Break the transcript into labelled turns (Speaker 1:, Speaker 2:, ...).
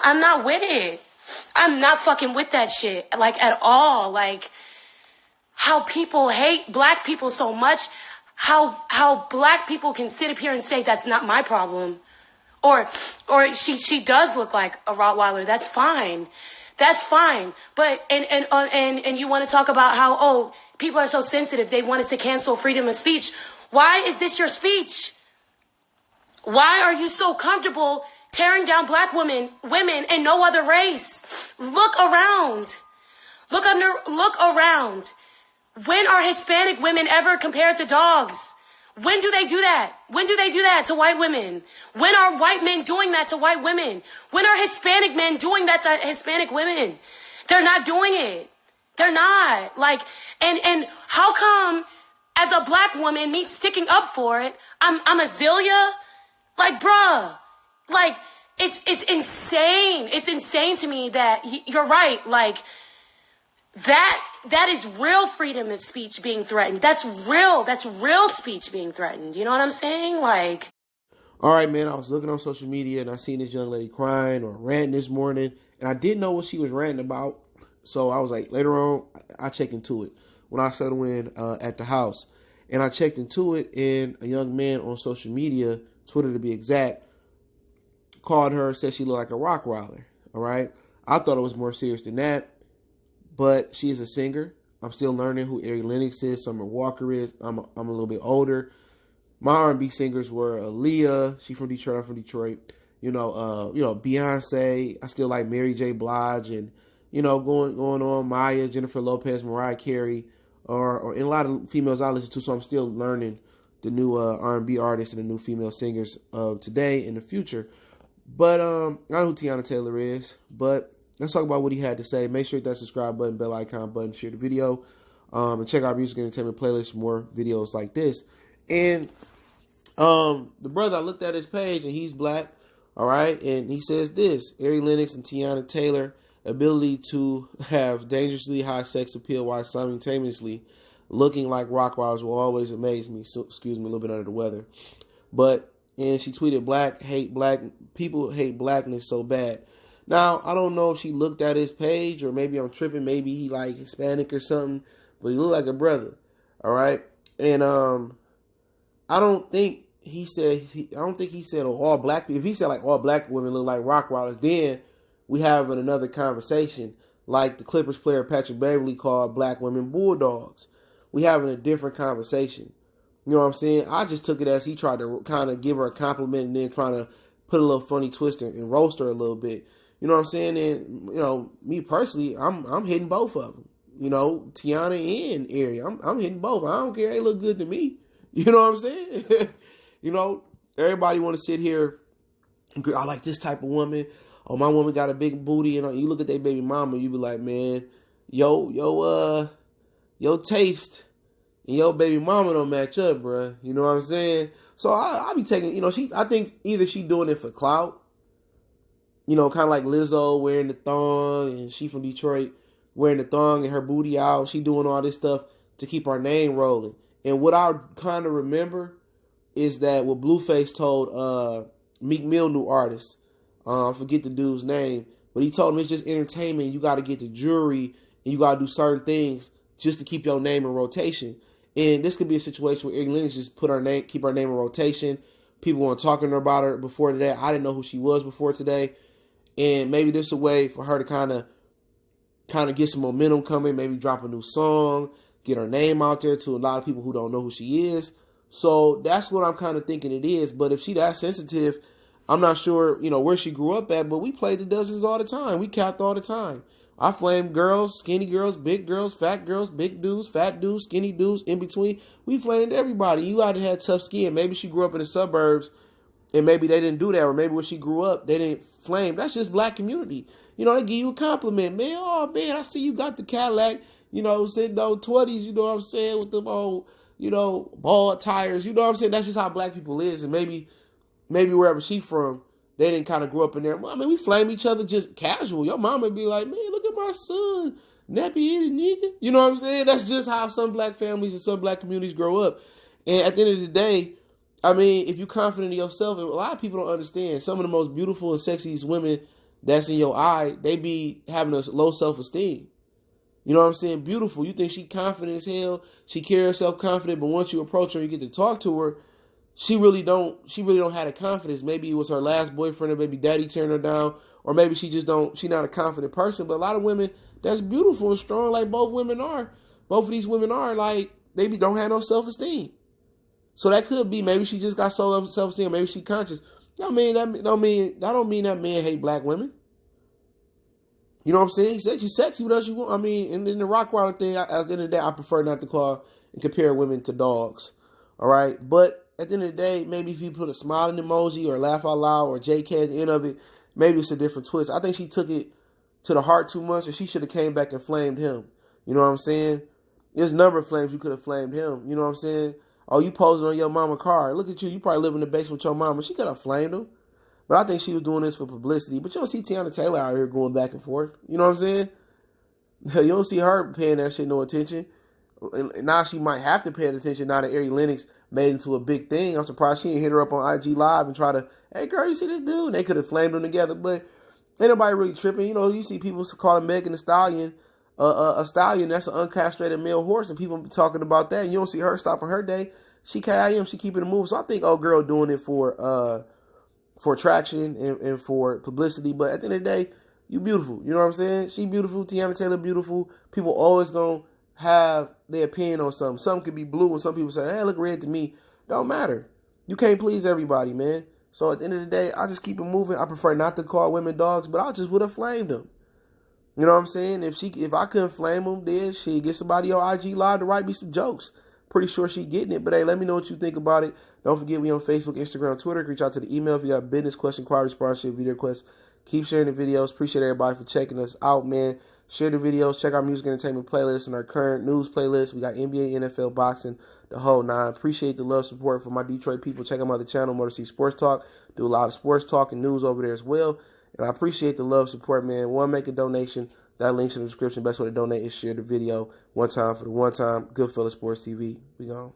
Speaker 1: I'm not with it. I'm not fucking with that shit, like, at all. Like, how people hate black people so much, how black people can sit up here and say that's not my problem. Or she does look like a Rottweiler. That's fine. That's fine. But, and you want to talk about how, oh, people are so sensitive. They want us to cancel freedom of speech. Why is this your speech? Why are you so comfortable tearing down black women, and no other race? Look around. Look around. When are Hispanic women ever compared to dogs? When do they do that? When do they do that to white women? When are white men doing that to white women? When are Hispanic men doing that to Hispanic women? They're not doing it. They're not. Like, and how come as a black woman, me sticking up for it, I'm a Zillia? Like, bruh, like, it's insane. It's insane to me that you're right. Like, that is real freedom of speech being threatened. That's real speech being threatened. You know what I'm saying? Like,
Speaker 2: all right, man, I was looking on social media and I seen this young lady crying or ranting this morning, and I didn't know what she was ranting about. So I was like, later on, I checked into it when I settled in at the house. And I checked into it, and a young man on social media, Twitter to be exact, called her, said she looked like a Rottweiler. All right. I thought it was more serious than that, but she is a singer. I'm still learning who Lennox is, Summer Walker is. I'm a little bit older. My R&B singers were Aaliyah. She from Detroit. I'm from Detroit. Beyonce. I still like Mary J. Blige, and going on Maya, Jennifer Lopez, Mariah Carey, or and a lot of females I listen to. So I'm still learning the new R&B artists and the new female singers of today and the future. But I know who Teyana Taylor is. But let's talk about what he had to say. Make sure you hit that subscribe button, bell icon button, share the video, and check out our music entertainment playlist for more videos like this. And the brother, I looked at his page, and he's black, all right? And he says this: Lennox and Teyana Taylor ability to have dangerously high sex appeal while simultaneously looking like Rottweilers will always amaze me. So, excuse me, a little bit under the weather. And she tweeted, people hate blackness so bad. Now, I don't know if she looked at his page, or maybe I'm tripping. Maybe he like Hispanic or something, but he looked like a brother. All right. And I don't think he said all black people. If he said like all black women look like Rottweilers, then we have another conversation, like the Clippers player Patrick Beverley called black women bulldogs. We having a different conversation. You know what I'm saying? I just took it as he tried to kind of give her a compliment and then trying to put a little funny twist and roast her a little bit. You know what I'm saying? And, me personally, I'm hitting both of them. Teyana and Ari. I'm hitting both. I don't care. They look good to me. You know what I'm saying? Everybody want to sit here and I like this type of woman. Oh, my woman got a big booty. And you look at their baby mama, you be like, man, your taste and your baby mama don't match up, bruh. You know what I'm saying? So I be taking, I think either she doing it for clout, kind of like Lizzo wearing the thong, and she from Detroit wearing the thong and her booty out. She doing all this stuff to keep our name rolling. And what I kind of remember is that what Blueface told Meek Mill new artist, I forget the dude's name, but he told him it's just entertainment. You got to get the jury and you got to do certain things just to keep your name in rotation. And this could be a situation where Lennox just keep our name in rotation. People weren't talking about her before today. I didn't know who she was before today. And maybe this is a way for her to kind of get some momentum coming, maybe drop a new song, get her name out there to a lot of people who don't know who she is. So that's what I'm kind of thinking it is. But if she that sensitive, I'm not sure, where she grew up at, but we played the dozens all the time. We capped all the time. I flamed girls, skinny girls, big girls, fat girls, big dudes, fat dudes, skinny dudes, in between. We flamed everybody. You gotta have tough skin. Maybe she grew up in the suburbs and maybe they didn't do that. Or maybe when she grew up, they didn't flame. That's just black community. They give you a compliment, man. Oh, man, I see you got the Cadillac, sitting on 20s, you know what I'm saying, with them old, bald tires. You know what I'm saying? That's just how black people is. And maybe wherever she from, they didn't kind of grow up in there. I mean, we flame each other just casual. Your mama be like, man, look at my son, nappy-headed nigga. You know what I'm saying? That's just how some black families and some black communities grow up. And at the end of the day, I mean, if you're confident in yourself, and a lot of people don't understand, some of the most beautiful and sexiest women that's in your eye, they be having a low self-esteem. You know what I'm saying? Beautiful. You think she confident as hell. She carries herself confident, but once you approach her and you get to talk to her, she really don't have the confidence. Maybe it was her last boyfriend or maybe daddy turned her down, or maybe she not a confident person. But a lot of women that's beautiful and strong, like both of these women are, like, they don't have no self-esteem. So that could be maybe she just got so low self-esteem, maybe she conscious. That don't mean that men hate black women. You know what I'm saying? He said you sexy. What else you want? I mean, and in the Rottweiler thing, at the end of the day, I prefer not to call and compare women to dogs. All right? But at the end of the day, maybe if you put a smiling emoji or laugh out loud or JK at the end of it, maybe it's a different twist. I think she took it to the heart too much, and she should have came back and flamed him. You know what I'm saying? There's a number of flames you could have flamed him. You know what I'm saying? Oh, you posing on your mama car. Look at you. You probably live in the basement with your mama. She could have flamed him. But I think she was doing this for publicity. But you don't see Teyana Taylor out here going back and forth. You know what I'm saying? You don't see her paying that shit no attention. And now she might have to pay attention now that Lennox made into a big thing. I'm surprised she didn't hit her up on IG Live and try to, hey, girl, you see this dude? And they could have flamed them together. But ain't nobody really tripping. You know, you see people calling Megan Thee Stallion a stallion. That's an uncastrated male horse. And people be talking about that. And you don't see her stopping her day. She KIM. She keeping it moving. So I think old girl doing it for traction and for publicity. But at the end of the day, you beautiful. You know what I'm saying? She beautiful. Teyana Taylor beautiful. People always going to have their opinion on something. Some could be blue and some people say, hey, look red to me. Don't matter. You can't please everybody, man. So at the end of the day, I just keep it moving. I prefer not to call women dogs, but I just would have flamed them. You know what I'm saying? If I couldn't flame them, then she'd get somebody on IG Live to write me some jokes. Pretty sure she's getting it. But hey, let me know what you think about it. Don't forget we on Facebook, Instagram, Twitter. Reach out to the email if you got business, question, inquiry, sponsorship, video requests. Keep sharing the videos. Appreciate everybody for checking us out, man. Share the videos. Check our music entertainment playlist and our current news playlist. We got NBA, NFL, boxing, the whole nine. Appreciate the love, support for my Detroit people. Check out my other channel, Motor City Sports Talk. Do a lot of sports talk and news over there as well. And I appreciate the love, support, man. Make a donation. That link's in the description. Best way to donate is share the video one time for the one time. Goodfellas Sports TV. We gone.